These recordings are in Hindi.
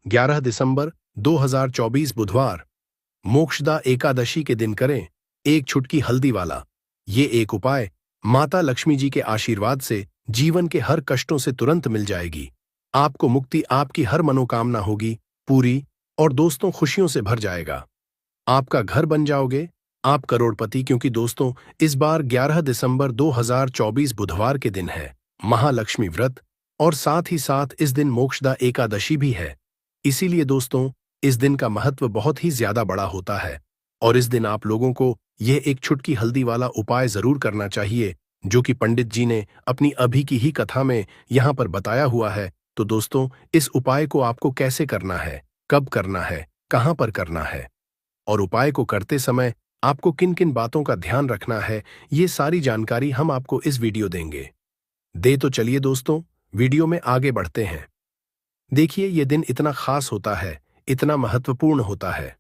11 दिसंबर 2024 बुधवार, मोक्षदा एकादशी के दिन करें एक छुटकी हल्दी वाला ये एक उपाय माता लक्ष्मी जी के आशीर्वाद से जीवन के हर कष्टों से तुरंत मिल जाएगी। आपको मुक्ति, आपकी हर मनोकामना होगी पूरी और दोस्तों खुशियों से भर जाएगा। आपका घर बन जाओगे, आप करोड़पति, क्योंकि दोस्तों इस बार 11 दिसंबर 2024 बुधवार के दिन है महालक्ष्मी व्रत और साथ ही साथ इस दिन मोक्षदा एकादशी भी है। इसीलिए दोस्तों इस दिन का महत्व बहुत ही ज्यादा बड़ा होता है और इस दिन आप लोगों को यह एक छुटकी हल्दी वाला उपाय जरूर करना चाहिए जो कि पंडित जी ने अपनी अभी की ही कथा में यहाँ पर बताया हुआ है। तो दोस्तों इस उपाय को आपको कैसे करना है, कब करना है, कहाँ पर करना है और उपाय को करते समय आपको किन किन बातों का ध्यान रखना है, ये सारी जानकारी हम आपको इस वीडियो देंगे। तो चलिए दोस्तों वीडियो में आगे बढ़ते हैं। देखिए ये दिन इतना खास होता है, इतना महत्वपूर्ण होता है।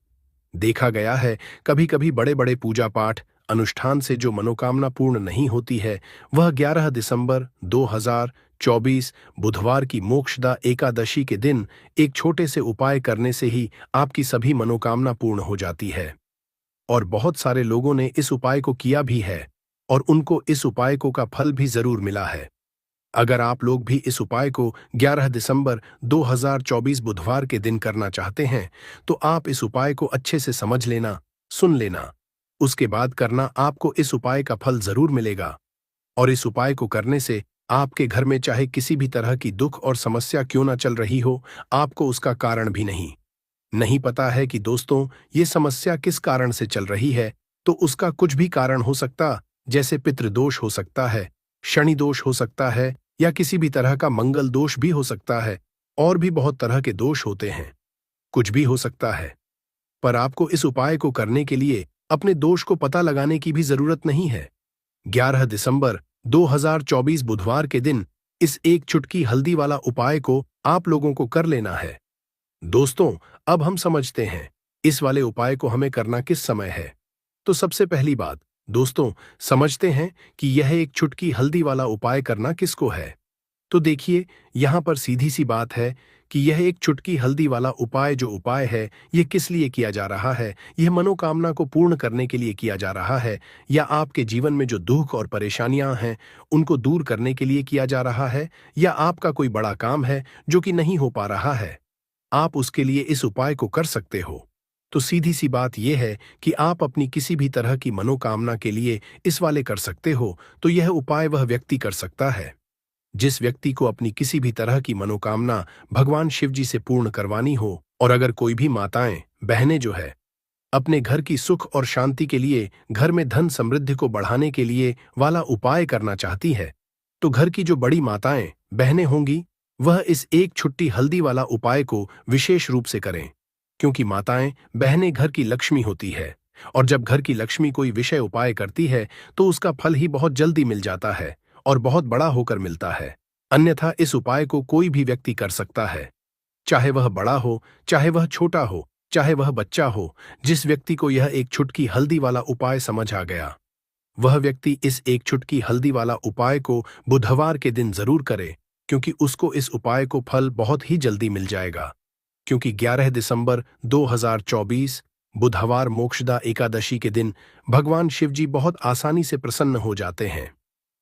देखा गया है कभी कभी बड़े बड़े पूजा पाठ अनुष्ठान से जो मनोकामना पूर्ण नहीं होती है वह 11 दिसंबर 2024 बुधवार की मोक्षदा एकादशी के दिन एक छोटे से उपाय करने से ही आपकी सभी मनोकामना पूर्ण हो जाती है। और बहुत सारे लोगों ने इस उपाय को किया भी है और उनको इस उपाय का फल भी जरूर मिला है। अगर आप लोग भी इस उपाय को 11 दिसंबर 2024 बुधवार के दिन करना चाहते हैं तो आप इस उपाय को अच्छे से समझ लेना, सुन लेना, उसके बाद करना, आपको इस उपाय का फल जरूर मिलेगा। और इस उपाय को करने से आपके घर में चाहे किसी भी तरह की दुख और समस्या क्यों ना चल रही हो, आपको उसका कारण भी नहीं पता है कि दोस्तों ये समस्या किस कारण से चल रही है, तो उसका कुछ भी कारण हो सकता, जैसे पितृदोष हो सकता है, शनि दोष हो सकता है या किसी भी तरह का मंगल दोष भी हो सकता है और भी बहुत तरह के दोष होते हैं, कुछ भी हो सकता है। पर आपको इस उपाय को करने के लिए अपने दोष को पता लगाने की भी जरूरत नहीं है। 11 दिसंबर 2024 बुधवार के दिन इस एक चुटकी हल्दी वाला उपाय को आप लोगों को कर लेना है। दोस्तों अब हम समझते हैं इस वाले उपाय को हमें करना किस समय है। तो सबसे पहली बात दोस्तों समझते हैं कि यह एक चुटकी हल्दी वाला उपाय करना किसको है। तो देखिए यहां पर सीधी सी बात है कि यह एक चुटकी हल्दी वाला उपाय जो उपाय है यह किस लिए किया जा रहा है। यह मनोकामना को पूर्ण करने के लिए किया जा रहा है या आपके जीवन में जो दुख और परेशानियां हैं उनको दूर करने के लिए किया जा रहा है या आपका कोई बड़ा काम है जो कि नहीं हो पा रहा है, आप उसके लिए इस उपाय को कर सकते हो। तो सीधी सी बात यह है कि आप अपनी किसी भी तरह की मनोकामना के लिए इस वाले कर सकते हो। तो यह उपाय वह व्यक्ति कर सकता है जिस व्यक्ति को अपनी किसी भी तरह की मनोकामना भगवान शिव जी से पूर्ण करवानी हो। और अगर कोई भी माताएं बहनें जो है अपने घर की सुख और शांति के लिए, घर में धन समृद्धि को बढ़ाने के लिए वाला उपाय करना चाहती है, तो घर की जो बड़ी माताएं बहनें होंगी वह इस एक छुट्टी हल्दी वाला उपाय को विशेष रूप से करें, क्योंकि माताएं बहनें घर की लक्ष्मी होती है और जब घर की लक्ष्मी कोई विषय उपाय करती है तो उसका फल ही बहुत जल्दी मिल जाता है और बहुत बड़ा होकर मिलता है। अन्यथा इस उपाय को कोई भी व्यक्ति कर सकता है, चाहे वह बड़ा हो, चाहे वह छोटा हो, चाहे वह बच्चा हो। जिस व्यक्ति को यह एक छुटकी हल्दी वाला उपाय समझ आ गया वह व्यक्ति इस एक छुटकी हल्दी वाला उपाय को बुधवार के दिन जरूर करे, क्योंकि उसको इस उपाय को फल बहुत ही जल्दी मिल जाएगा। क्योंकि 11 दिसंबर 2024 बुधवार मोक्षदा एकादशी के दिन भगवान शिव जी बहुत आसानी से प्रसन्न हो जाते हैं।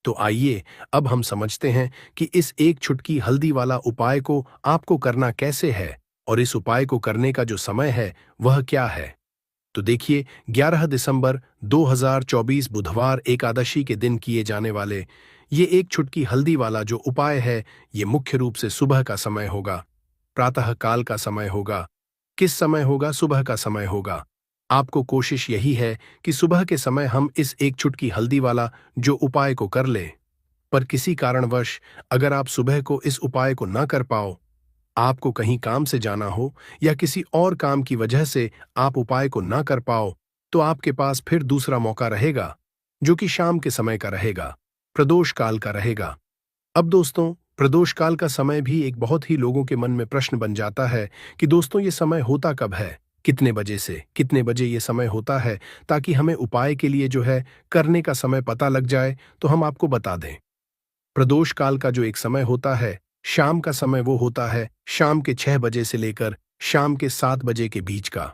तो आइए अब हम समझते हैं कि इस एक छुटकी हल्दी वाला उपाय को आपको करना कैसे है और इस उपाय को करने का जो समय है वह क्या है। तो देखिए 11 दिसंबर 2024 बुधवार एकादशी के दिन किए जाने वाले ये एक छुटकी हल्दी वाला जो उपाय है ये मुख्य रूप से सुबह का समय होगा, प्रातः काल का समय होगा। किस समय होगा? सुबह का समय होगा। आपको कोशिश यही है कि सुबह के समय हम इस एक चुटकी हल्दी वाला जो उपाय को कर लें। पर किसी कारणवश अगर आप सुबह को इस उपाय को ना कर पाओ, आपको कहीं काम से जाना हो या किसी और काम की वजह से आप उपाय को ना कर पाओ, तो आपके पास फिर दूसरा मौका रहेगा जो कि शाम के समय का रहेगा, प्रदोष काल का रहेगा। अब दोस्तों प्रदोष काल का समय भी एक बहुत ही लोगों के मन में प्रश्न बन जाता है कि दोस्तों ये समय होता कब है, कितने बजे से कितने बजे ये समय होता है, ताकि हमें उपाय के लिए जो है करने का समय पता लग जाए। तो हम आपको बता दें, प्रदोष काल का जो एक समय होता है शाम का समय वो होता है शाम के 6 बजे से लेकर शाम के 7 बजे के बीच का।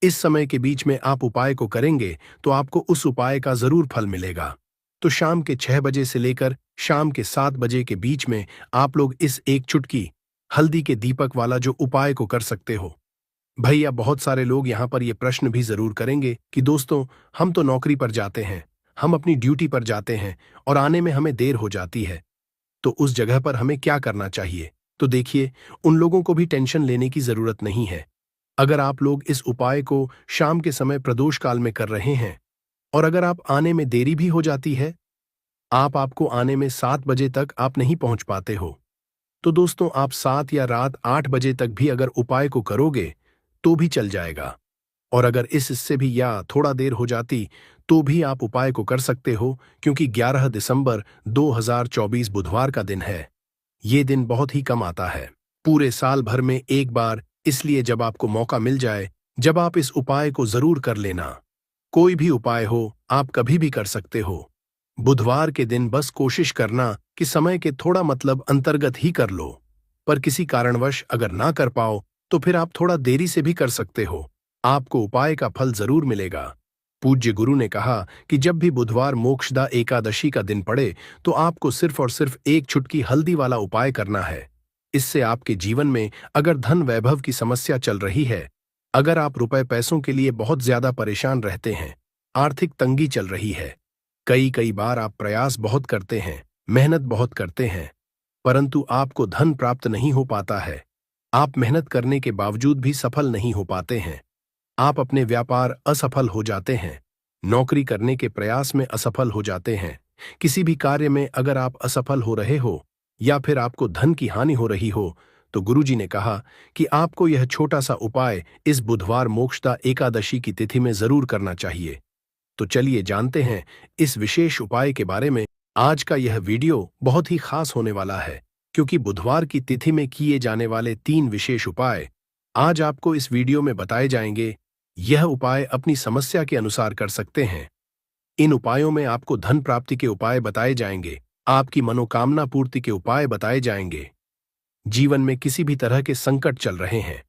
इस समय के बीच में आप उपाय को करेंगे तो आपको उस उपाय का जरूर फल मिलेगा। तो शाम के 6 बजे से लेकर शाम के 7 बजे के बीच में आप लोग इस एक चुटकी हल्दी के दीपक वाला जो उपाय को कर सकते हो। भैया बहुत सारे लोग यहाँ पर ये प्रश्न भी जरूर करेंगे कि दोस्तों, हम तो नौकरी पर जाते हैं, हम अपनी ड्यूटी पर जाते हैं और आने में हमें देर हो जाती है, तो उस जगह पर हमें क्या करना चाहिए? तो देखिए, उन लोगों को भी टेंशन लेने की जरूरत नहीं है। अगर आप लोग इस उपाय को शाम के समय प्रदोष काल में कर रहे हैं और अगर आप आने में देरी भी हो जाती है, आपको आने में 7 बजे तक आप नहीं पहुंच पाते हो, तो दोस्तों आप 7 या रात 8 बजे तक भी अगर उपाय को करोगे तो भी चल जाएगा। और अगर इससे भी या थोड़ा देर हो जाती तो भी आप उपाय को कर सकते हो, क्योंकि 11 दिसंबर 2024 बुधवार का दिन है। ये दिन बहुत ही कम आता है, पूरे साल भर में एक बार, इसलिए जब आपको मौका मिल जाए, जब आप इस उपाय को जरूर कर लेना। कोई भी उपाय हो, आप कभी भी कर सकते हो। बुधवार के दिन बस कोशिश करना कि समय के थोड़ा मतलब अंतर्गत ही कर लो, पर किसी कारणवश अगर ना कर पाओ तो फिर आप थोड़ा देरी से भी कर सकते हो, आपको उपाय का फल जरूर मिलेगा। पूज्य गुरु ने कहा कि जब भी बुधवार मोक्षदा एकादशी का दिन पड़े तो आपको सिर्फ और सिर्फ एक चुटकी हल्दी वाला उपाय करना है। इससे आपके जीवन में अगर धन वैभव की समस्या चल रही है, अगर आप रुपए पैसों के लिए बहुत ज्यादा परेशान रहते हैं, आर्थिक तंगी चल रही है, कई बार आप प्रयास बहुत करते हैं, मेहनत बहुत करते हैं, परंतु आपको धन प्राप्त नहीं हो पाता है, आप मेहनत करने के बावजूद भी सफल नहीं हो पाते हैं, आप अपने व्यापार असफल हो जाते हैं, नौकरी करने के प्रयास में असफल हो जाते हैं, किसी भी कार्य में अगर आप असफल हो रहे हो या फिर आपको धन की हानि हो रही हो, तो गुरुजी ने कहा कि आपको यह छोटा सा उपाय इस बुधवार मोक्षदा एकादशी की तिथि में जरूर करना चाहिए। तो चलिए जानते हैं इस विशेष उपाय के बारे में। आज का यह वीडियो बहुत ही खास होने वाला है, क्योंकि बुधवार की तिथि में किए जाने वाले 3 विशेष उपाय आज आपको इस वीडियो में बताए जाएंगे। यह उपाय अपनी समस्या के अनुसार कर सकते हैं। इन उपायों में आपको धन प्राप्ति के उपाय बताए जाएंगे, आपकी मनोकामना पूर्ति के उपाय बताए जाएंगे। जीवन में किसी भी तरह के संकट चल रहे हैं,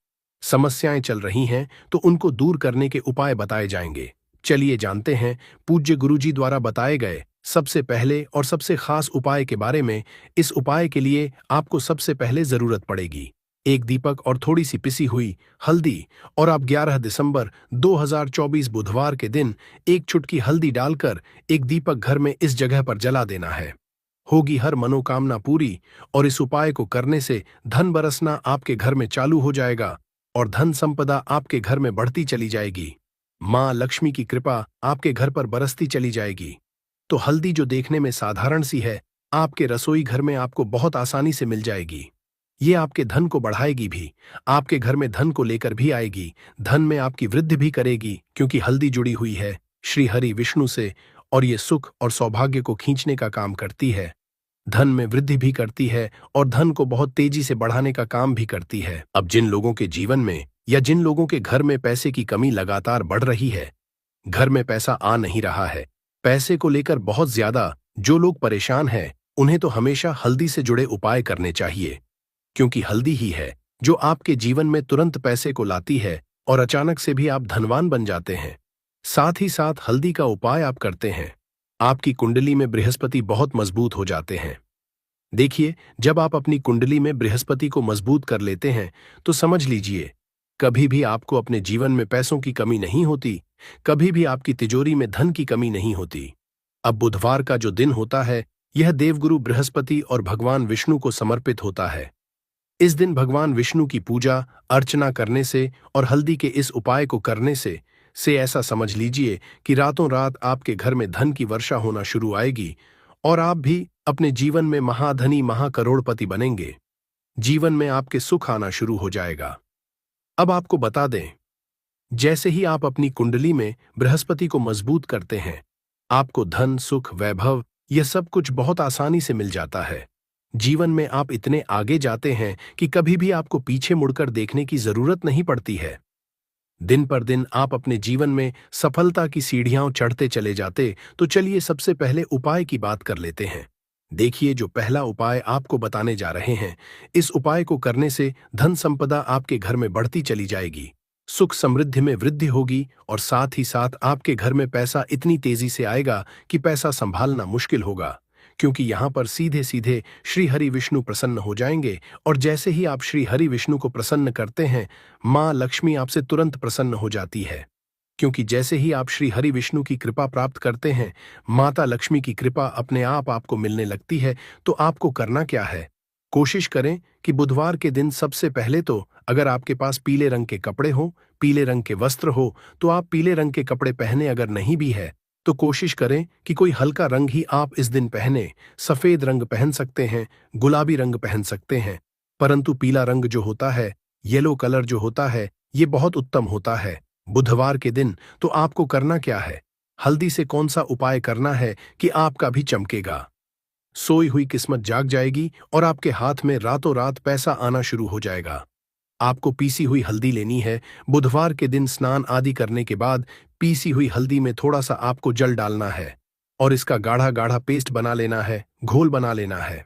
समस्याएं चल रही हैं, तो उनको दूर करने के उपाय बताए जाएंगे। चलिए जानते हैं पूज्य गुरुजी द्वारा बताए गए सबसे पहले और सबसे खास उपाय के बारे में। इस उपाय के लिए आपको सबसे पहले जरूरत पड़ेगी एक दीपक और थोड़ी सी पिसी हुई हल्दी, और आप 11 दिसंबर 2024 बुधवार के दिन एक चुटकी हल्दी डालकर एक दीपक घर में इस जगह पर जला देना है। होगी हर मनोकामना पूरी, और इस उपाय को करने से धन बरसना आपके घर में चालू हो जाएगा और धन संपदा आपके घर में बढ़ती चली जाएगी। मां लक्ष्मी की कृपा आपके घर पर बरसती चली जाएगी। तो हल्दी जो देखने में साधारण सी है, आपके रसोई घर में आपको बहुत आसानी से मिल जाएगी। ये आपके धन को बढ़ाएगी भी, आपके घर में धन को लेकर भी आएगी, धन में आपकी वृद्धि भी करेगी, क्योंकि हल्दी जुड़ी हुई है श्री हरि विष्णु से, और ये सुख और सौभाग्य को खींचने का काम करती है, धन में वृद्धि भी करती है और धन को बहुत तेजी से बढ़ाने का काम भी करती है। अब जिन लोगों के जीवन में या जिन लोगों के घर में पैसे की कमी लगातार बढ़ रही है, घर में पैसा आ नहीं रहा है, पैसे को लेकर बहुत ज्यादा जो लोग परेशान हैं, उन्हें तो हमेशा हल्दी से जुड़े उपाय करने चाहिए, क्योंकि हल्दी ही है जो आपके जीवन में तुरंत पैसे को लाती है और अचानक से भी आप धनवान बन जाते हैं। साथ ही साथ हल्दी का उपाय आप करते हैं, आपकी कुंडली में बृहस्पति बहुत मजबूत हो जाते हैं। देखिए, जब आप अपनी कुंडली में बृहस्पति को मजबूत कर लेते हैं तो समझ लीजिए कभी भी आपको अपने जीवन में पैसों की कमी नहीं होती, कभी भी आपकी तिजोरी में धन की कमी नहीं होती। अब बुधवार का जो दिन होता है, यह देवगुरु बृहस्पति और भगवान विष्णु को समर्पित होता है। इस दिन भगवान विष्णु की पूजा अर्चना करने से और हल्दी के इस उपाय को करने से ऐसा समझ लीजिए कि रातों रात आपके घर में धन की वर्षा होना शुरू आएगी और आप भी अपने जीवन में महाधनी महाकरोड़पति बनेंगे। जीवन में आपके सुख आना शुरू हो जाएगा। अब आपको बता दें, जैसे ही आप अपनी कुंडली में बृहस्पति को मजबूत करते हैं, आपको धन सुख वैभव यह सब कुछ बहुत आसानी से मिल जाता है। जीवन में आप इतने आगे जाते हैं कि कभी भी आपको पीछे मुड़कर देखने की जरूरत नहीं पड़ती है। दिन पर दिन आप अपने जीवन में सफलता की सीढ़ियां चढ़ते चले जाते। तो चलिए सबसे पहले उपाय की बात कर लेते हैं। देखिए, जो पहला उपाय आपको बताने जा रहे हैं, इस उपाय को करने से धन संपदा आपके घर में बढ़ती चली जाएगी, सुख समृद्धि में वृद्धि होगी और साथ ही साथ आपके घर में पैसा इतनी तेजी से आएगा कि पैसा संभालना मुश्किल होगा। क्योंकि यहाँ पर सीधे सीधे श्री हरि विष्णु प्रसन्न हो जाएंगे और जैसे ही आप श्री हरि विष्णु को प्रसन्न करते हैं, माँ लक्ष्मी आपसे तुरंत प्रसन्न हो जाती है। क्योंकि जैसे ही आप श्री हरि विष्णु की कृपा प्राप्त करते हैं, माता लक्ष्मी की कृपा अपने आप आपको मिलने लगती है। तो आपको करना क्या है? कोशिश करें कि बुधवार के दिन सबसे पहले तो अगर आपके पास पीले रंग के कपड़े हो, पीले रंग के वस्त्र हो, तो आप पीले रंग के कपड़े पहने। अगर नहीं भी है तो कोशिश करें कि कोई हल्का रंग ही आप इस दिन पहने। सफेद रंग पहन सकते हैं, गुलाबी रंग पहन सकते हैं, परंतु पीला रंग जो होता है, येलो कलर जो होता है, ये बहुत उत्तम होता है बुधवार के दिन। तो आपको करना क्या है? हल्दी से कौन सा उपाय करना है कि आपका भी चमकेगा, सोई हुई किस्मत जाग जाएगी और आपके हाथ में रातों रात पैसा आना शुरू हो जाएगा। आपको पीसी हुई हल्दी लेनी है। बुधवार के दिन स्नान आदि करने के बाद पीसी हुई हल्दी में थोड़ा सा आपको जल डालना है और इसका गाढ़ा गाढ़ा पेस्ट बना लेना है, घोल बना लेना है।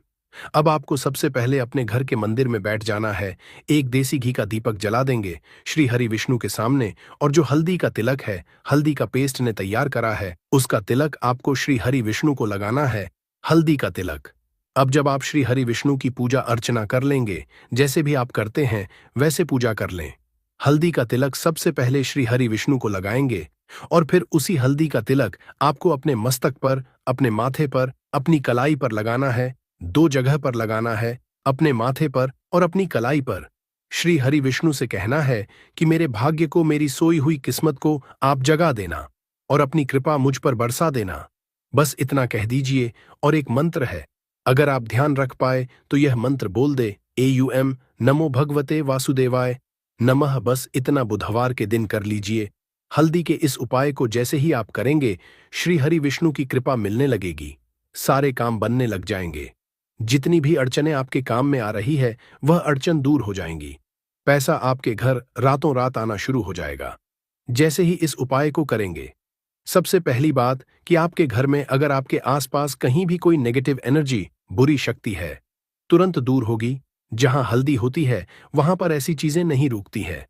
अब आपको सबसे पहले अपने घर के मंदिर में बैठ जाना है। एक देसी घी का दीपक जला देंगे श्री हरि विष्णु के सामने और जो हल्दी का तिलक है, हल्दी का पेस्ट ने तैयार करा है, उसका तिलक आपको श्री हरि विष्णु को लगाना है। हल्दी का तिलक। अब जब आप श्री हरि विष्णु की पूजा अर्चना कर लेंगे, जैसे भी आप करते हैं वैसे पूजा कर लें। हल्दी का तिलक सबसे पहले श्री हरि विष्णु को लगाएंगे और फिर उसी हल्दी का तिलक आपको अपने मस्तक पर, अपने माथे पर, अपनी कलाई पर लगाना है। दो जगह पर लगाना है, अपने माथे पर और अपनी कलाई पर। श्री हरि विष्णु से कहना है कि मेरे भाग्य को, मेरी सोई हुई किस्मत को आप जगा देना और अपनी कृपा मुझ पर बरसा देना। बस इतना कह दीजिए। और एक मंत्र है, अगर आप ध्यान रख पाए तो यह मंत्र बोल दे, AUM नमो भगवते वासुदेवाय नमः। बस इतना बुधवार के दिन कर लीजिए। हल्दी के इस उपाय को जैसे ही आप करेंगे, श्री हरि विष्णु की कृपा मिलने लगेगी, सारे काम बनने लग जाएंगे। जितनी भी अड़चनें आपके काम में आ रही है, वह अड़चन दूर हो जाएंगी। पैसा आपके घर रातों रात आना शुरू हो जाएगा जैसे ही इस उपाय को करेंगे। सबसे पहली बात कि आपके घर में अगर आपके आसपास कहीं भी कोई नेगेटिव एनर्जी, बुरी शक्ति है, तुरंत दूर होगी। जहां हल्दी होती है वहां पर ऐसी चीजें नहीं रुकती है।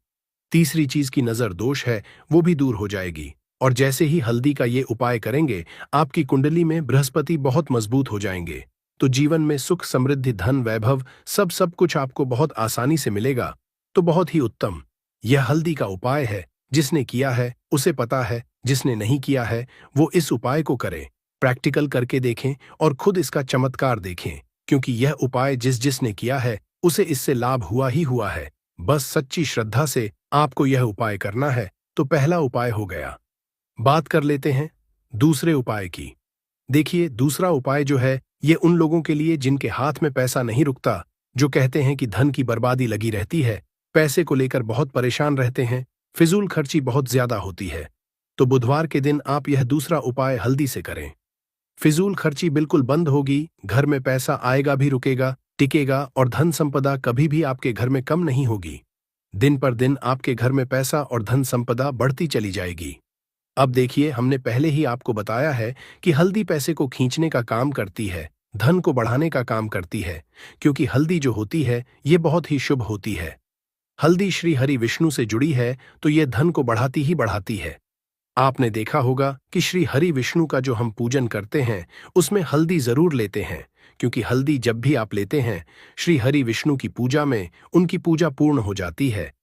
तीसरी चीज की नजर दोष है, वो भी दूर हो जाएगी। और जैसे ही हल्दी का ये उपाय करेंगे, आपकी कुंडली में बृहस्पति बहुत मजबूत हो जाएंगे। तो जीवन में सुख समृद्धि धन वैभव सब कुछ आपको बहुत आसानी से मिलेगा। तो बहुत ही उत्तम यह हल्दी का उपाय है। जिसने किया है उसे पता है, जिसने नहीं किया है वो इस उपाय को करे, प्रैक्टिकल करके देखें और खुद इसका चमत्कार देखें। क्योंकि यह उपाय जिसने किया है उसे इससे लाभ हुआ ही हुआ है। बस सच्ची श्रद्धा से आपको यह उपाय करना है। तो पहला उपाय हो गया। बात कर लेते हैं दूसरे उपाय की। देखिए, दूसरा उपाय जो है, ये उन लोगों के लिए जिनके हाथ में पैसा नहीं रुकता, जो कहते हैं कि धन की बर्बादी लगी रहती है, पैसे को लेकर बहुत परेशान रहते हैं, फिजूल खर्ची बहुत ज्यादा होती है। तो बुधवार के दिन आप यह दूसरा उपाय हल्दी से करें। फिजूल खर्ची बिल्कुल बंद होगी, घर में पैसा आएगा भी, रुकेगा, टिकेगा और धन संपदा कभी भी आपके घर में कम नहीं होगी। दिन पर दिन आपके घर में पैसा और धन संपदा बढ़ती चली जाएगी। अब देखिए, हमने पहले ही आपको बताया है कि हल्दी पैसे को खींचने का काम करती है, धन को बढ़ाने का काम करती है। क्योंकि हल्दी जो होती है ये बहुत ही शुभ होती है। हल्दी श्री हरि विष्णु से जुड़ी है तो ये धन को बढ़ाती ही बढ़ाती है। आपने देखा होगा कि श्री हरि विष्णु का जो हम पूजन करते हैं उसमें हल्दी जरूर लेते हैं। क्योंकि हल्दी जब भी आप लेते हैं श्री हरि विष्णु की पूजा में, उनकी पूजा पूर्ण हो जाती है।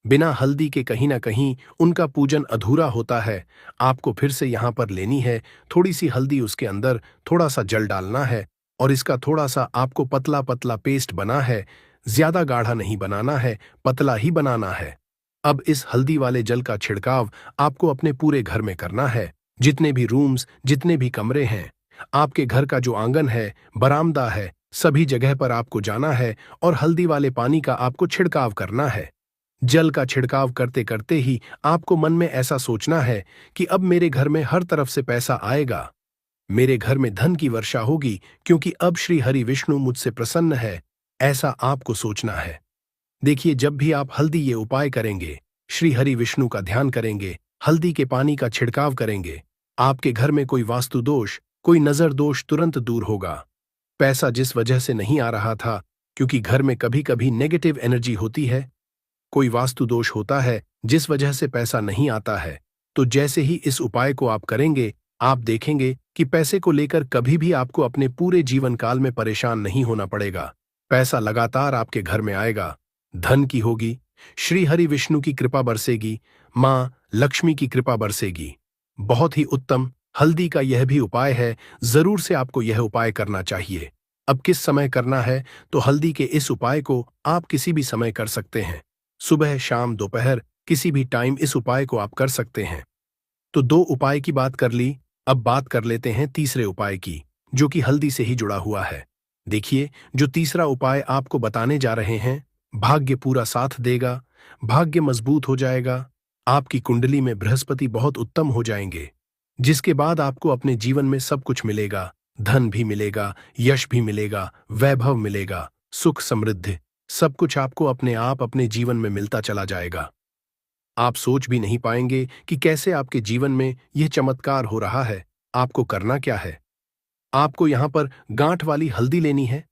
बिना हल्दी के कहीं ना कहीं उनका पूजन अधूरा होता है। आपको फिर से यहाँ पर लेनी है थोड़ी सी हल्दी, उसके अंदर थोड़ा सा जल डालना है और इसका थोड़ा सा आपको पतला पतला पेस्ट बना है। ज्यादा गाढ़ा नहीं बनाना है, पतला ही बनाना है। अब इस हल्दी वाले जल का छिड़काव आपको अपने पूरे घर में करना है। जितने भी रूम्स, जितने भी कमरे हैं, आपके घर का जो आंगन है, बरामदा है, सभी जगह पर आपको जाना है और हल्दी वाले पानी का आपको छिड़काव करना है। जल का छिड़काव करते करते ही आपको मन में ऐसा सोचना है कि अब मेरे घर में हर तरफ से पैसा आएगा, मेरे घर में धन की वर्षा होगी, क्योंकि अब श्री हरि विष्णु मुझसे प्रसन्न है। ऐसा आपको सोचना है। देखिए, जब भी आप हल्दी ये उपाय करेंगे, श्री हरि विष्णु का ध्यान करेंगे, हल्दी के पानी का छिड़काव करेंगे, आपके घर में कोई वास्तु दोष, कोई नजर दोष तुरंत दूर होगा। पैसा जिस वजह से नहीं आ रहा था, क्योंकि घर में कभी कभी नेगेटिव एनर्जी होती है, कोई वास्तु दोष होता है जिस वजह से पैसा नहीं आता है। तो जैसे ही इस उपाय को आप करेंगे, आप देखेंगे कि पैसे को लेकर कभी भी आपको अपने पूरे जीवन काल में परेशान नहीं होना पड़ेगा। पैसा लगातार आपके घर में आएगा, धन की होगी, श्री हरि विष्णु की कृपा बरसेगी, मां लक्ष्मी की कृपा बरसेगी। बहुत ही उत्तम हल्दी का यह भी उपाय है, जरूर से आपको यह उपाय करना चाहिए। अब किस समय करना है? तो हल्दी के इस उपाय को आप किसी भी समय कर सकते हैं, सुबह, शाम, दोपहर, किसी भी टाइम इस उपाय को आप कर सकते हैं। तो 2 उपाय की बात कर ली, अब बात कर लेते हैं तीसरे उपाय की, जो कि हल्दी से ही जुड़ा हुआ है। देखिए, जो तीसरा उपाय आपको बताने जा रहे हैं, भाग्य पूरा साथ देगा, भाग्य मजबूत हो जाएगा, आपकी कुंडली में बृहस्पति बहुत उत्तम हो जाएंगे, जिसके बाद आपको अपने जीवन में सब कुछ मिलेगा, धन भी मिलेगा, यश भी मिलेगा, वैभव मिलेगा, सुख समृद्धि, सब कुछ आपको अपने आप अपने जीवन में मिलता चला जाएगा। आप सोच भी नहीं पाएंगे कि कैसे आपके जीवन में यह चमत्कार हो रहा है। आपको करना क्या है? आपको यहां पर गांठ वाली हल्दी लेनी है।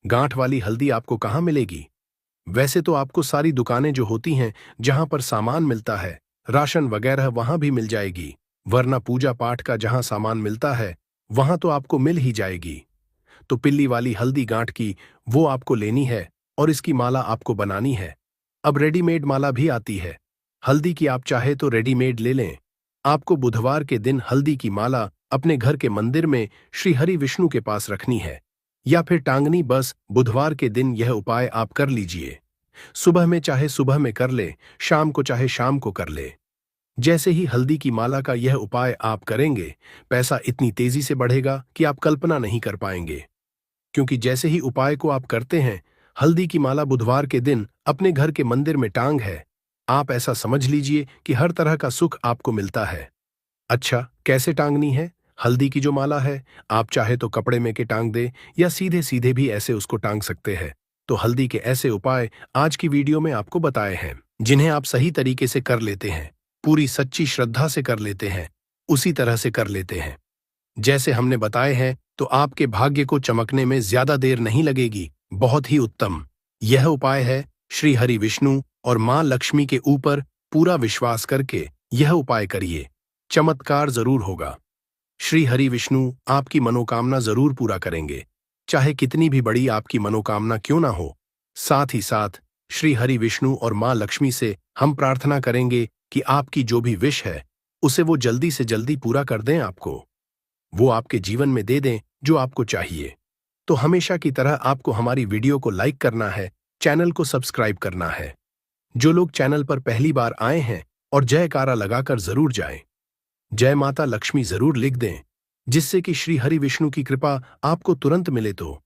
गांठ वाली हल्दी आपको कहां मिलेगी? वैसे तो आपको सारी दुकानें जो होती हैं, जहां पर सामान मिलता है, राशन वगैरह, वहां भी मिल जाएगी, वरना पूजा पाठ का जहां सामान मिलता है, वहां तो आपको मिल ही जाएगी। तो पिल्ली वाली हल्दी गांठ की, वो आपको लेनी है और इसकी माला आपको बनानी है। अब रेडीमेड माला भी आती है, हल्दी की आप चाहे तो रेडीमेड ले लें। आपको बुधवार के दिन हल्दी की माला अपने घर के मंदिर में श्री हरि विष्णु के पास रखनी है, या फिर टांगनी। बस बुधवार के दिन यह उपाय आप कर लीजिए। सुबह में चाहे सुबह में कर ले, शाम को चाहे शाम को कर ले। जैसे ही हल्दी की माला का यह उपाय आप करेंगे, पैसा इतनी तेजी से बढ़ेगा कि आप कल्पना नहीं कर पाएंगे। क्योंकि जैसे ही उपाय को आप करते हैं, हल्दी की माला बुधवार के दिन अपने घर के मंदिर में टांग है, आप ऐसा समझ लीजिए कि हर तरह का सुख आपको मिलता है। अच्छा, कैसे टांगनी है? हल्दी की जो माला है, आप चाहे तो कपड़े में के टांग दे, या सीधे सीधे भी ऐसे उसको टांग सकते हैं। तो हल्दी के ऐसे उपाय आज की वीडियो में आपको बताए हैं, जिन्हें आप सही तरीके से कर लेते हैं, पूरी सच्ची श्रद्धा से कर लेते हैं, उसी तरह से कर लेते हैं जैसे हमने बताए हैं, तो आपके भाग्य को चमकने में ज्यादा देर नहीं लगेगी। बहुत ही उत्तम यह उपाय है। श्री हरि विष्णु और मां लक्ष्मी के ऊपर पूरा विश्वास करके यह उपाय करिए, चमत्कार जरूर होगा। श्री हरि विष्णु आपकी मनोकामना जरूर पूरा करेंगे, चाहे कितनी भी बड़ी आपकी मनोकामना क्यों ना हो। साथ ही साथ श्री हरि विष्णु और मां लक्ष्मी से हम प्रार्थना करेंगे कि आपकी जो भी विश है, उसे वो जल्दी से जल्दी पूरा कर दें, आपको वो आपके जीवन में दे दें जो आपको चाहिए। तो हमेशा की तरह आपको हमारी वीडियो को लाइक करना है, चैनल को सब्सक्राइब करना है। जो लोग चैनल पर पहली बार आए हैं, और जयकारा लगाकर जरूर जाएं। जय माता लक्ष्मी जरूर लिख दें, जिससे कि श्री हरि विष्णु की कृपा आपको तुरंत मिले। तो